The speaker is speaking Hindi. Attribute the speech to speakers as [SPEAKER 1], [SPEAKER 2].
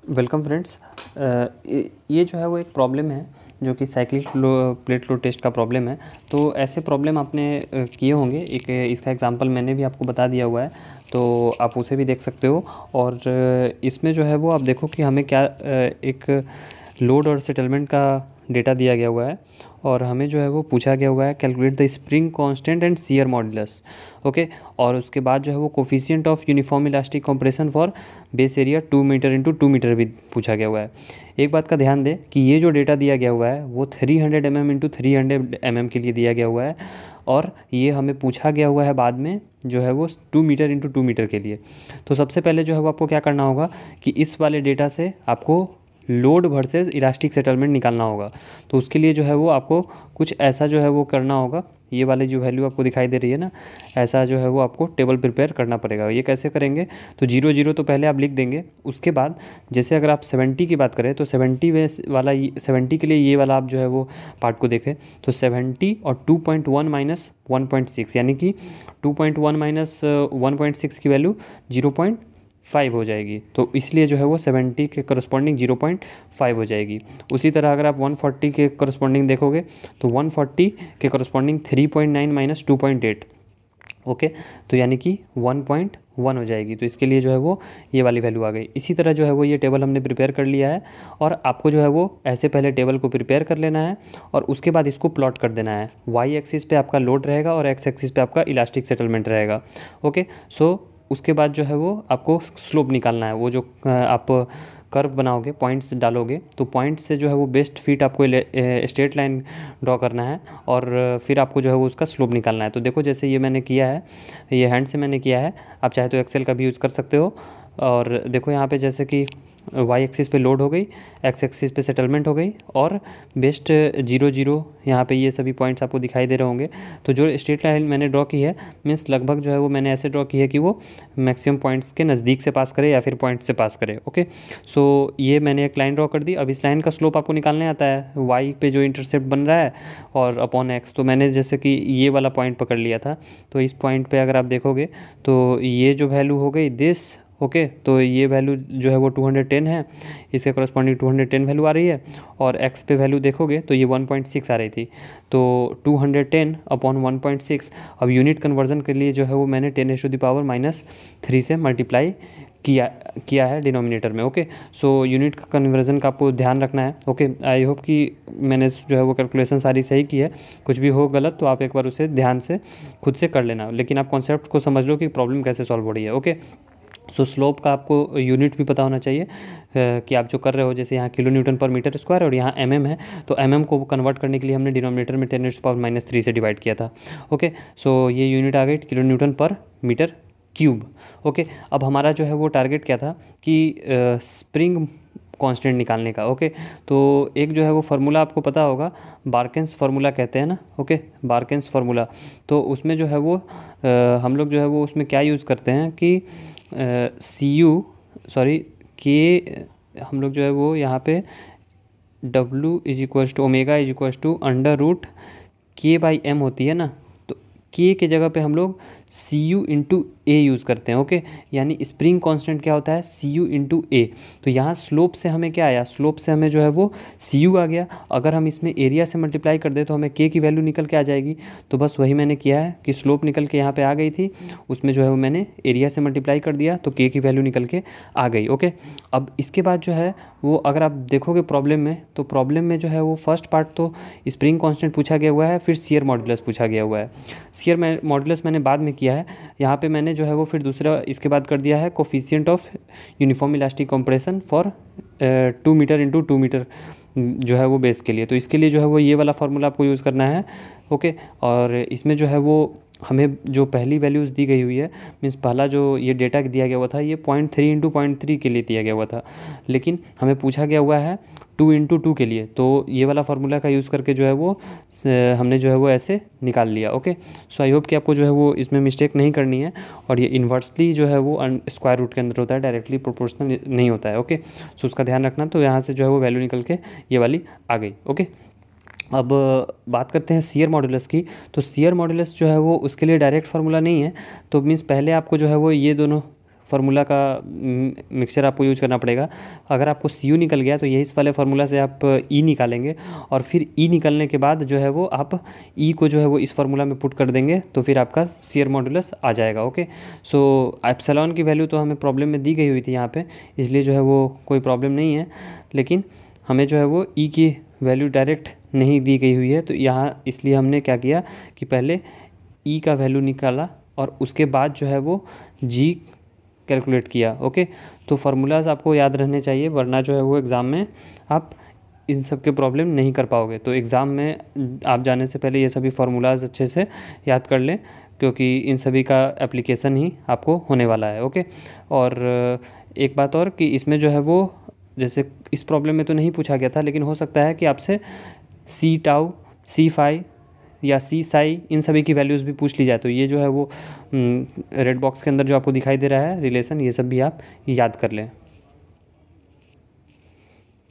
[SPEAKER 1] Welcome friends. ये जो है वो एक प्रॉब्लम है जो कि साइक्लिक प्लेट लोड टेस्ट का प्रॉब्लम है। तो ऐसे प्रॉब्लम आपने किए होंगे। एक इसका एग्जांपल मैंने भी आपको बता दिया हुआ है, तो आप उसे भी देख सकते हो। और इसमें जो है वो आप देखो कि हमें क्या एक लोड और सेटलमेंट का डेटा दिया गया हुआ है और हमें जो है वो पूछा गया हुआ है calculate the spring constant and shear modulus. Okay, और उसके बाद जो है वो coefficient of uniform elastic compression for base area 2 metre into 2 metre भी पूछा गया हुआ है। एक बात का ध्यान दें कि ये जो डेटा दिया गया हुआ है वो 300 mm इंटू 300 mm के लिए दिया गया हुआ है और ये हमें पूछा गया हुआ है बाद में जो है वो 2 मीटर इंटू 2 मीटर के लिए। तो सबसे पहले जो है वो आपको क्या करना होगा कि इस वाले डेटा से आपको लोड वर्सेस इलास्टिक सेटलमेंट निकालना होगा। तो उसके लिए जो है वो आपको कुछ ऐसा जो है वो करना होगा। ये वाली जो वैल्यू आपको दिखाई दे रही है ना, ऐसा जो है वो आपको टेबल प्रिपेयर करना पड़ेगा। ये कैसे करेंगे, तो 0 0 तो पहले आप लिख देंगे। उसके बाद जैसे अगर आप 70 की बात करें तो 70 के लिए ये वाला आप जो है वो पार्ट को देखें तो 70 और 2.1 माइनस 1.6 यानी कि 2.1 माइनस 1.6 की वैल्यू 0.5 हो जाएगी। तो इसलिए जो है वो 70 के करस्पॉन्डिंग 0.5 हो जाएगी। उसी तरह अगर आप 140 के करस्पॉन्डिंग देखोगे तो 140 के करस्पॉन्डिंग 3.9 माइनस 2.8, ओके, तो यानी कि 1.1 हो जाएगी। तो इसके लिए जो है वो ये वाली वैल्यू आ गई। इसी तरह जो है वो ये टेबल हमने प्रिपेयर कर लिया है और आपको जो है वो ऐसे पहले टेबल को प्रिपेयर कर लेना है और उसके बाद इसको प्लॉट कर देना है। वाई एक्सिस पे आपका लोड रहेगा और एक्स एक्सिस पे आपका इलास्टिक सेटलमेंट रहेगा। ओके, सो उसके बाद जो है वो आपको स्लोप निकालना है। वो जो आप कर्व बनाओगे, पॉइंट्स डालोगे, तो पॉइंट्स से जो है वो बेस्ट फिट आपको स्ट्रेट लाइन ड्रॉ करना है और फिर आपको जो है वो उसका स्लोप निकालना है। तो देखो जैसे ये मैंने किया है, ये हैंड से मैंने किया है, आप चाहे तो एक्सेल का भी यूज़ कर सकते हो। और देखो यहाँ पे जैसे कि वाई एक्सिस पे लोड हो गई, एक्स एक्सिस पे सेटलमेंट हो गई और बेस्ट 0 0 यहाँ पे ये सभी पॉइंट्स आपको दिखाई दे रहे होंगे। तो जो स्ट्रेट लाइन मैंने ड्रॉ की है मीन्स लगभग जो है वो मैंने ऐसे ड्रॉ की है कि वो मैक्सिमम पॉइंट्स के नज़दीक से पास करे या फिर पॉइंट से पास करे। ओके, सो ये मैंने एक लाइन ड्रॉ कर दी। अब इस लाइन का स्लोप आपको निकालने आता है वाई पे जो इंटरसेप्ट बन रहा है और अपॉन एक्स। तो मैंने जैसे कि ये वाला पॉइंट पकड़ लिया था, तो इस पॉइंट पे अगर आप देखोगे तो ये जो वैल्यू हो गई दिस, ओके, तो ये वैल्यू जो है वो 210 है, इसके करस्पॉन्डिंग 210 वैल्यू आ रही है और एक्स पे वैल्यू देखोगे तो ये 1.6 आ रही थी। तो 210 अपॉन 1.6, अब यूनिट कन्वर्जन के लिए जो है वो मैंने 10⁻³ से मल्टीप्लाई किया है डिनोमिनेटर में। ओके, सो यूनिट कन्वर्जन का आपको ध्यान रखना है। ओके, आई होप कि मैंने जो है वो कैलकुलेशन सारी सही की है। कुछ भी हो गलत तो आप एक बार उसे ध्यान से खुद से कर लेना, लेकिन आप कॉन्सेप्ट को समझ लो कि प्रॉब्लम कैसे सॉल्व हो रही है। ओके, सो स्लोप का आपको यूनिट भी पता होना चाहिए कि आप जो कर रहे हो। जैसे यहाँ किलो न्यूटन पर मीटर स्क्वायर और यहाँ mm है, तो mm को कन्वर्ट करने के लिए हमने डिनोमिनेटर में 10⁻³ से डिवाइड किया था। ओके, सो ये यूनिट आ गई किलो न्यूटन पर मीटर क्यूब। ओके, अब हमारा जो है वो टारगेट क्या था कि स्प्रिंग कांस्टेंट निकालने का। ओके, तो एक जो है वो फार्मूला आपको पता होगा, बार्केंस फार्मूला कहते हैं ना। ओके, बार्केंस फार्मूला, तो उसमें जो है वो हम लोग जो है वो उसमें क्या यूज़ करते हैं कि के हम लोग जो है वो यहाँ पे W = ओमेगा =√K/m होती है ना, तो K के जगह पे हम लोग Cu/A यूज़ करते हैं। ओके, यानी स्प्रिंग कांस्टेंट क्या होता है Cu/A। तो यहाँ स्लोप से हमें क्या आया, स्लोप से हमें जो है वो Cu आ गया। अगर हम इसमें एरिया से मल्टीप्लाई कर दें तो हमें K की वैल्यू निकल के आ जाएगी। तो बस वही मैंने किया है कि स्लोप निकल के यहाँ पे आ गई थी, उसमें जो है वो मैंने एरिया से मल्टीप्लाई कर दिया तो K की वैल्यू निकल के आ गई। ओके, अब इसके बाद जो है वो अगर आप देखोगे प्रॉब्लम में, तो प्रॉब्लम में जो है वो फर्स्ट पार्ट तो स्प्रिंग कांस्टेंट पूछा गया हुआ है, फिर शियर मॉडुलस पूछा गया हुआ है। शियर मॉडुलस मैंने बाद में किया है। यहाँ पे मैंने जो है वो फिर दूसरा इसके बाद कर दिया है coefficient of uniform elastic compression for 2 metre into 2 metre जो है वो बेस के लिए। तो इसके लिए जो है वो ये वाला फार्मूला आपको यूज़ करना है। ओके, और इसमें जो है वो हमें जो पहली वैल्यूज़ दी गई हुई है मीन्स पहला जो ये डेटा दिया गया हुआ था ये 0.3 इंटू 0.3 के लिए दिया गया हुआ था, लेकिन हमें पूछा गया हुआ है 2 इंटू 2 के लिए। तो ये वाला फार्मूला का यूज़ करके जो है वो हमने जो है वो ऐसे निकाल लिया। ओके, सो आई होप कि आपको जो है वो इसमें मिस्टेक नहीं करनी है। और ये इन्वर्सली जो है वो स्क्वायर रूट के अंदर होता है, डायरेक्टली प्रोपोर्शनल नहीं होता है। ओके, सो उसका ध्यान रखना। तो यहाँ से जो है वो वैल्यू निकल के ये वाली आ गई। ओके, अब बात करते हैं शियर मॉडुलस की। तो शियर मॉडुलस जो है वो उसके लिए डायरेक्ट फार्मूला नहीं है, तो मीन्स पहले आपको जो है वो ये दोनों फार्मूला का मिक्सचर आपको यूज करना पड़ेगा। अगर आपको CU निकल गया तो यही इस वाले फार्मूला से आप E निकालेंगे, और फिर E निकलने के बाद जो है वो आप E को जो है वो इस फार्मूला में पुट कर देंगे, तो फिर आपका शियर मॉडुलस आ जाएगा। ओके, सो एप्सिलॉन की वैल्यू तो हमें प्रॉब्लम में दी गई हुई थी यहाँ पे, इसलिए जो है वो कोई प्रॉब्लम नहीं है, लेकिन हमें जो है वो E की वैल्यू डायरेक्ट नहीं दी गई हुई है। तो यहाँ इसलिए हमने क्या किया कि पहले E का वैल्यू निकाला और उसके बाद जो है वो G कैलकुलेट किया। ओके, तो फार्मूलाज आपको याद रहने चाहिए, वरना जो है वो एग्ज़ाम में आप इन सब के प्रॉब्लम नहीं कर पाओगे। तो एग्ज़ाम में आप जाने से पहले ये सभी फार्मूलाज अच्छे से याद कर लें, क्योंकि इन सभी का एप्लीकेशन ही आपको होने वाला है। ओके, और एक बात और कि इसमें जो है वो, जैसे इस प्रॉब्लम में तो नहीं पूछा गया था, लेकिन हो सकता है कि आपसे C टाउ, C फाई या C साई इन सभी की वैल्यूज़ भी पूछ ली जाए। तो ये जो है वो रेड बॉक्स के अंदर जो आपको दिखाई दे रहा है रिलेशन, ये सब भी आप याद कर लें।